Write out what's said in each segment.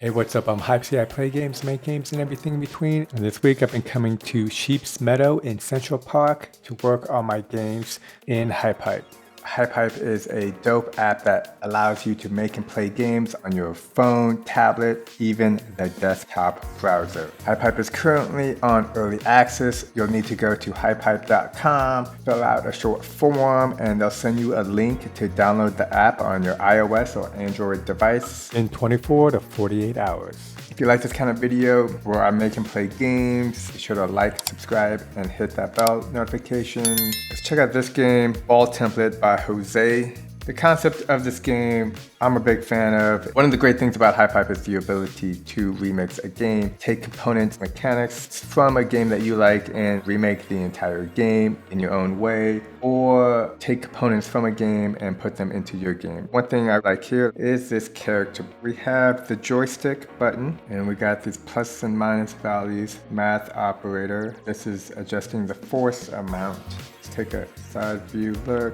Hey, what's up? I'm HypeHype. I play games, make games, and everything in between. And this week I've been coming to Sheep's Meadow in Central Park to work on my games in HypeHype. HypeHype is a dope app that allows you to make and play games on your phone, tablet, even the desktop browser. HypeHype is currently on early access. You'll need to go to hypehype.com, fill out a short form, and they'll send you a link to download the app on your iOS or Android device in 24 to 48 hours. If you like this kind of video where I make and play games, be sure to like, subscribe, and hit that bell notification. Let's check out this game, Ball Template by Jose. The concept of this game, I'm a big fan of. One of the great things about HypeHype is the ability to remix a game, take components, mechanics from a game that you like and remake the entire game in your own way, or take components from a game and put them into your game. One thing I like here is this character. We have the joystick button and we got these plus and minus values, math operator. This is adjusting the force amount. Let's take a side view look.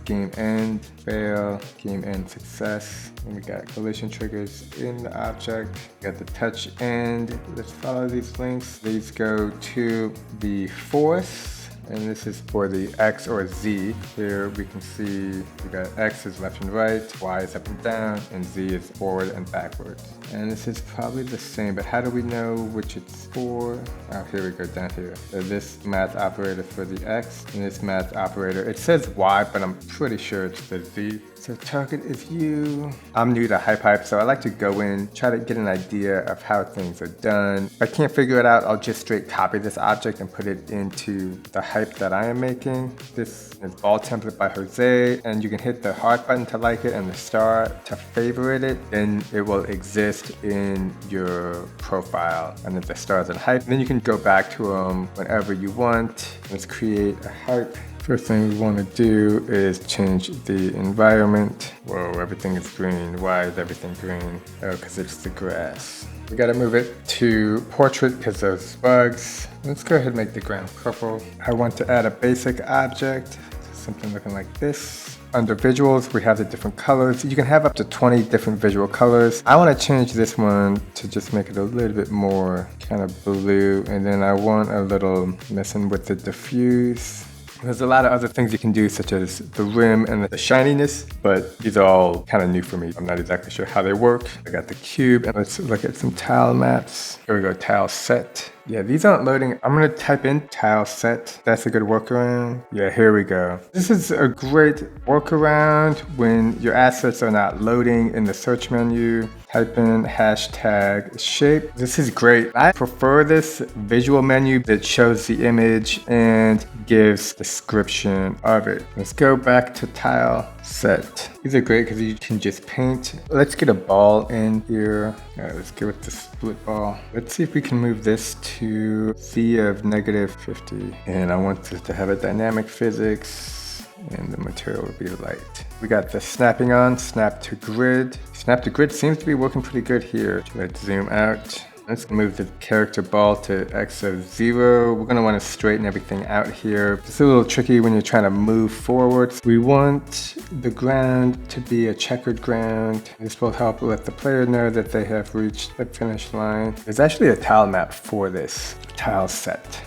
Game end, fail, game end, success. And we got collision triggers in the object. We got the touch end. Let's follow these links. These go to the force. And this is for the X or Z. Here we can see we got X is left and right, Y is up and down, and Z is forward and backwards. And this is probably the same, but how do we know which it's for? Oh, here we go down here. So this math operator for the X, and this math operator, it says Y, but I'm pretty sure it's the Z. So target is you. I'm new to HypeHype, so I like to go in, try to get an idea of how things are done. If I can't figure it out, I'll just straight copy this object and put it into the hype that I am making. This is Ball Template by Jose, and you can hit the heart button to like it and the star to favorite it. Then it will exist in your profile under the stars and hype. And then you can go back to them whenever you want. Let's create a hype. First thing we want to do is change the environment. Whoa, everything is green. Why is everything green? Oh, because it's the grass. We got to move it to portrait because there's bugs. Let's go ahead and make the ground purple. I want to add a basic object, something looking like this. Under visuals, we have the different colors. You can have up to 20 different visual colors. I want to change this one to just make it a little bit more kind of blue. And then I want a little messing with the diffuse. There's a lot of other things you can do, such as the rim and the shininess, but these are all kind of new for me. I'm not exactly sure how they work. I got the cube, and let's look at some tile maps. Here we go, tile set. Yeah, these aren't loading. I'm gonna type in tile set. That's a good workaround. Yeah, here we go. This is a great workaround when your assets are not loading in the search menu. Type in hashtag shape. This is great. I prefer this visual menu that shows the image and gives description of it. Let's go back to tile set. These are great because you can just paint. Let's get a ball in here. Let's go with the split ball. Let's see if we can move this to Z of -50. And I want this to have a dynamic physics and the material will be light. We got the snapping on, snap to grid. Snap to grid seems to be working pretty good here. Let's zoom out. Let's move the character ball to X of 0. We're gonna wanna straighten everything out here. It's a little tricky when you're trying to move forwards. We want the ground to be a checkered ground. This will help let the player know that they have reached the finish line. There's actually a tile map for this tile set.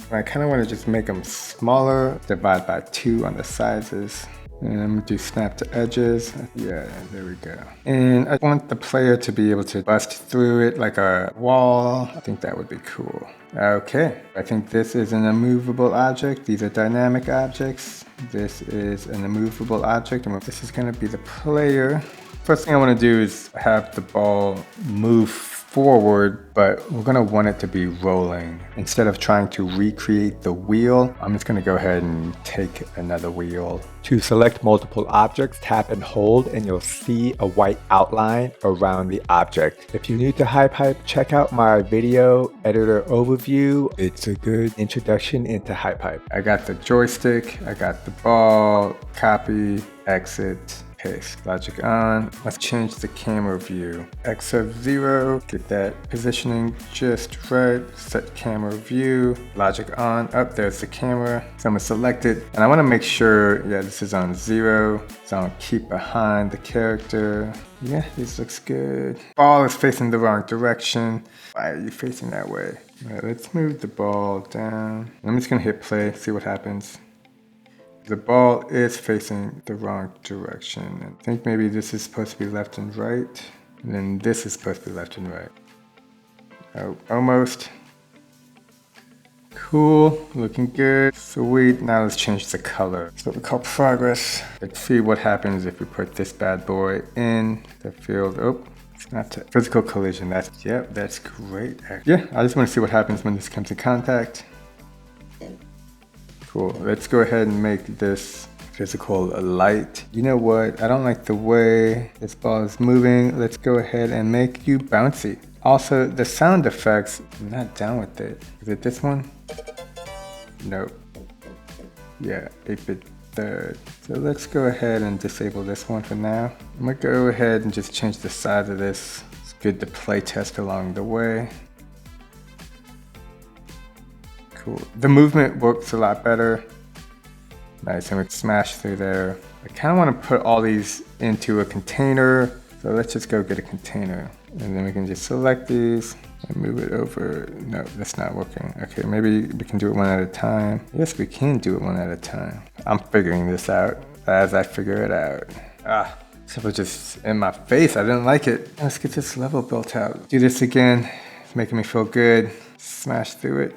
I kind of want to just make them smaller, divide by 2 on the sizes. And I'm gonna do snap to edges. Yeah, there we go. And I want the player to be able to bust through it like a wall. I think that would be cool. Okay, I think this is an immovable object. These are dynamic objects. This is an immovable object, and this is gonna be the player. First thing I wanna do is have the ball move forward, but we're gonna want it to be rolling. Instead of trying to recreate the wheel, I'm just gonna go ahead and take another wheel. To select multiple objects, tap and hold and you'll see a white outline around the object. If you're new to HypeHype, check out my video editor overview. It's a good introduction into HypeHype. I got the joystick, I got the ball, copy, exit, paste. Logic on. Let's change the camera view. X of 0, get that positioning just right. Set camera view. Logic on. Up there's the camera. So I'm gonna select it, and I want to make sure, yeah, this is on 0. So I'll keep behind the character. Yeah, this looks good. Ball is facing the wrong direction. Why are you facing that way? All right, let's move the ball down. I'm just gonna hit play, see what happens. The ball is facing the wrong direction. I think maybe this is supposed to be left and right, and then this is supposed to be left and right. Oh, almost. Cool, looking good. Sweet, now let's change the color. So we call progress. Let's see what happens if we put this bad boy in the field. Oh, it's not a physical collision. Yep, that's great. Yeah, I just want to see what happens when this comes in contact. Cool, let's go ahead and make this physical light. You know what, I don't like the way this ball is moving. Let's go ahead and make you bouncy. Also, the sound effects, I'm not down with it. Is it this one? Nope. Yeah, 8-bit third. So let's go ahead and disable this one for now. I'm gonna go ahead and just change the size of this. It's good to play test along the way. Cool. The movement works a lot better. Nice, and we smash through there. I kind of want to put all these into a container. So let's just go get a container. And then we can just select these and move it over. No, that's not working. Okay, maybe we can do it one at a time. Yes, we can do it one at a time. I'm figuring this out as I figure it out. This was just in my face. I didn't like it. Let's get this level built out. Do this again. It's making me feel good. Smash through it.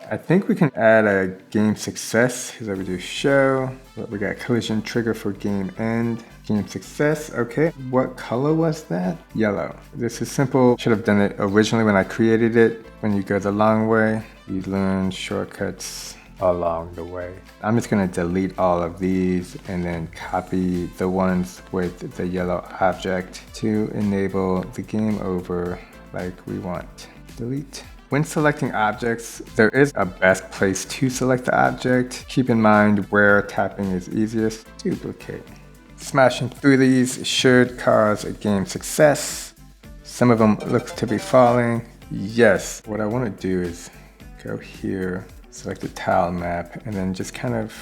I think we can add a game success. So we do show. We got collision trigger for game end. Game success. Okay. What color was that? Yellow. This is simple. Should have done it originally when I created it. When you go the long way, you learn shortcuts along the way. I'm just going to delete all of these and then copy the ones with the yellow object to enable the game over like we want. Delete. When selecting objects, there is a best place to select the object. Keep in mind where tapping is easiest. Duplicate. Smashing through these should cause a game success. Some of them look to be falling. Yes, what I want to do is go here, select the tile map, and then just kind of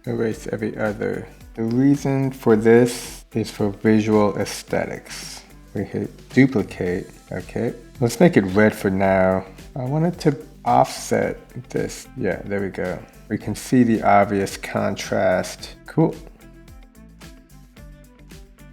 erase every other. The reason for this is for visual aesthetics. We hit duplicate, okay. Let's make it red for now. I wanted to offset this. Yeah, there we go. We can see the obvious contrast. Cool.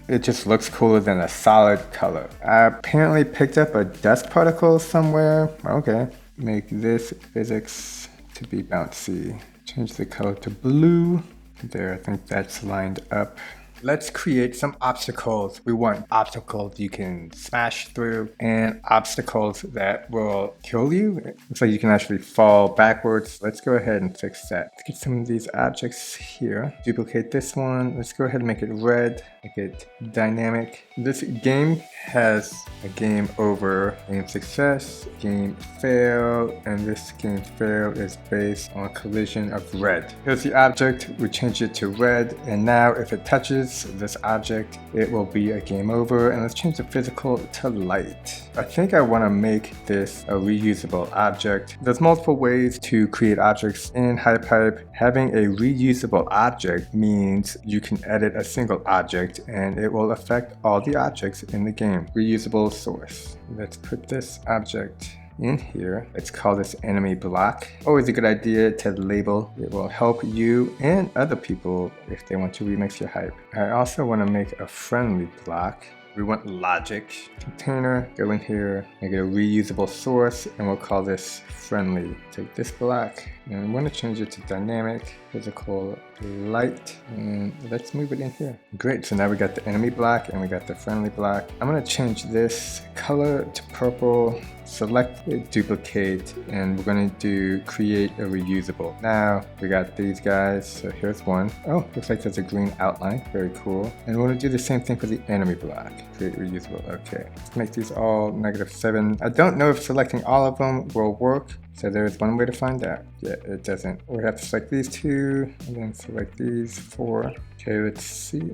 It just looks cooler than a solid color. I apparently picked up a dust particle somewhere. Okay. Make this physics to be bouncy. Change the color to blue. There, I think that's lined up. Let's create some obstacles. We want obstacles you can smash through and obstacles that will kill you. Looks like you can actually fall backwards. Let's go ahead and fix that. Let's get some of these objects here. Duplicate this one. Let's go ahead and make it red. Make it dynamic. This game has a game over, game success, game fail, and this game fail is based on collision of red. Here's the object. We change it to red, and now if it touches this object, it will be a game over. And let's change the physical to light. I think I want to make this a reusable object. There's multiple ways to create objects in HypeHype. Having a reusable object means you can edit a single object and it will affect all the objects in the game. Reusable source. Let's put this object in here. Let's call this enemy block. Always a good idea to label. It will help you and other people if they want to remix your hype. I also want to make a friendly block. We want logic container. Go in here, make it a reusable source, and we'll call this friendly. Take this block and we want to change it to dynamic, physical light, and let's move it in here. Great, so now we got the enemy block and we got the friendly block. I'm going to change this color to purple, select it, duplicate, and we're going to do create a reusable. Now we got these guys, so here's one. Oh, looks like there's a green outline, very cool. And we're going to do the same thing for the enemy block. Create reusable, okay. Let's make these all -7. I don't know if selecting all of them will work. So there's one way to find out. Yeah, it doesn't. We have to select these two and then select these 4. Okay, let's see.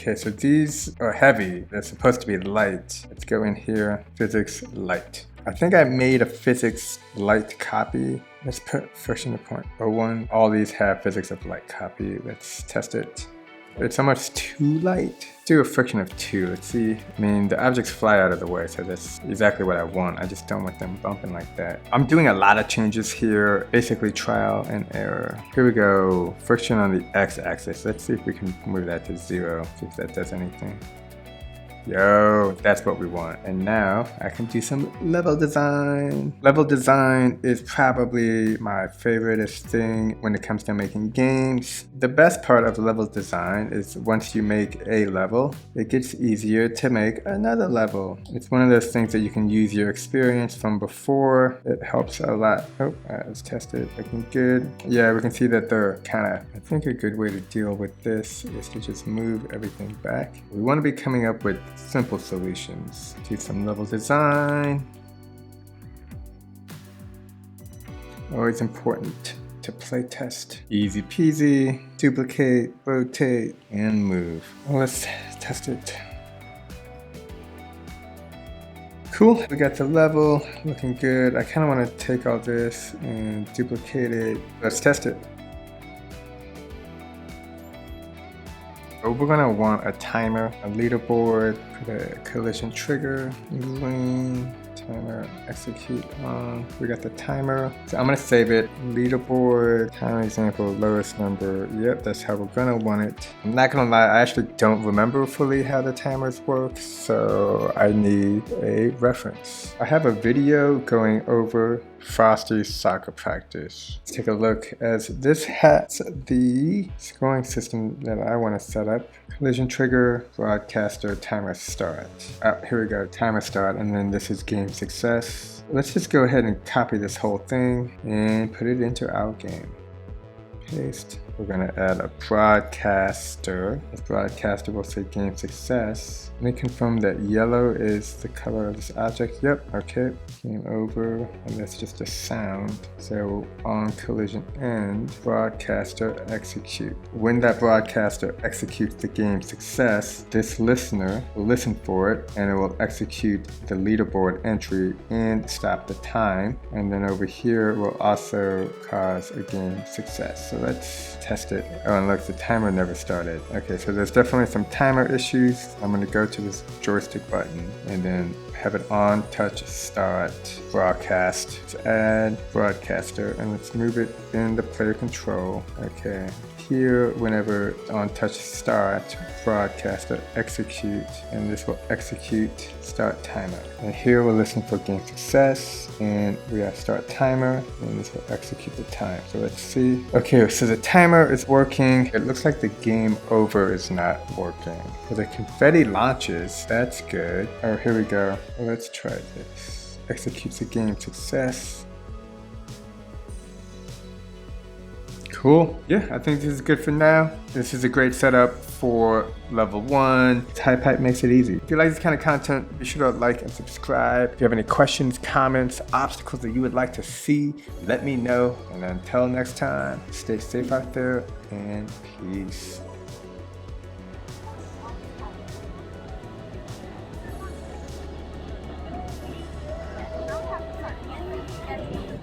Okay, so these are heavy. They're supposed to be light. Let's go in here, physics light. I think I made a physics light copy. Let's put friction to 0.01. All these have physics of light copy. Let's test it. It's almost too light. Let's do a friction of 2. Let's see. I mean, the objects fly out of the way, so that's exactly what I want. I just don't want them bumping like that. I'm doing a lot of changes here, basically trial and error. Here we go. Friction on the x-axis. Let's see if we can move that to 0, see if that does anything. Yo, that's what we want. And now I can do some level design. Level design is probably my favoriteest thing when it comes to making games. The best part of level design is once you make a level, it gets easier to make another level. It's one of those things that you can use your experience from before. It helps a lot. Oh, let's test it. Looking good. Yeah, we can see that they're kind of, I think a good way to deal with this is to just move everything back. We want to be coming up with simple solutions. Do some level design. Always important to play test. Easy peasy. Duplicate, rotate, and move. Well, let's test it. Cool, we got the level, looking good. I kind of want to take all this and duplicate it. Let's test it. We're gonna want a timer, a leaderboard, put a collision trigger, lane, timer, execute on. We got the timer. So I'm gonna save it. Leaderboard, time example, lowest number. Yep, that's how we're gonna want it. I'm not gonna lie, I actually don't remember fully how the timers work, so I need a reference. I have a video going over Frosty's soccer practice. Let's take a look as this has the scoring system that I want to set up. Collision trigger, broadcaster, timer start. Here we go, timer start, and then this is game success. Let's just go ahead and copy this whole thing and put it into our game. Paste. We're gonna add a broadcaster. This broadcaster will say game success. Let me confirm that yellow is the color of this object. Yep, okay. Game over, and that's just a sound. So on collision end, broadcaster execute. When that broadcaster executes the game success, this listener will listen for it and it will execute the leaderboard entry and stop the time. And then over here will also cause a game success. So let's test it. Oh, and look, the timer never started. Okay, so there's definitely some timer issues. I'm gonna go to this joystick button and then have it on touch start broadcast. Let's add broadcaster and let's move it in the player control. Okay. Here, whenever on touch start, broadcaster execute, and this will execute start timer. And here we'll listen for game success, and we have start timer, and this will execute the time. So let's see. Okay, so the timer is working. It looks like the game over is not working. So the confetti launches, that's good. Oh, here we go. Well, let's try this. Executes the game success. Cool. Yeah, I think this is good for now. This is a great setup for level 1. HypeHype makes it easy. If you like this kind of content, be sure to like and subscribe. If you have any questions, comments, obstacles that you would like to see, let me know. And until next time, stay safe out there and peace.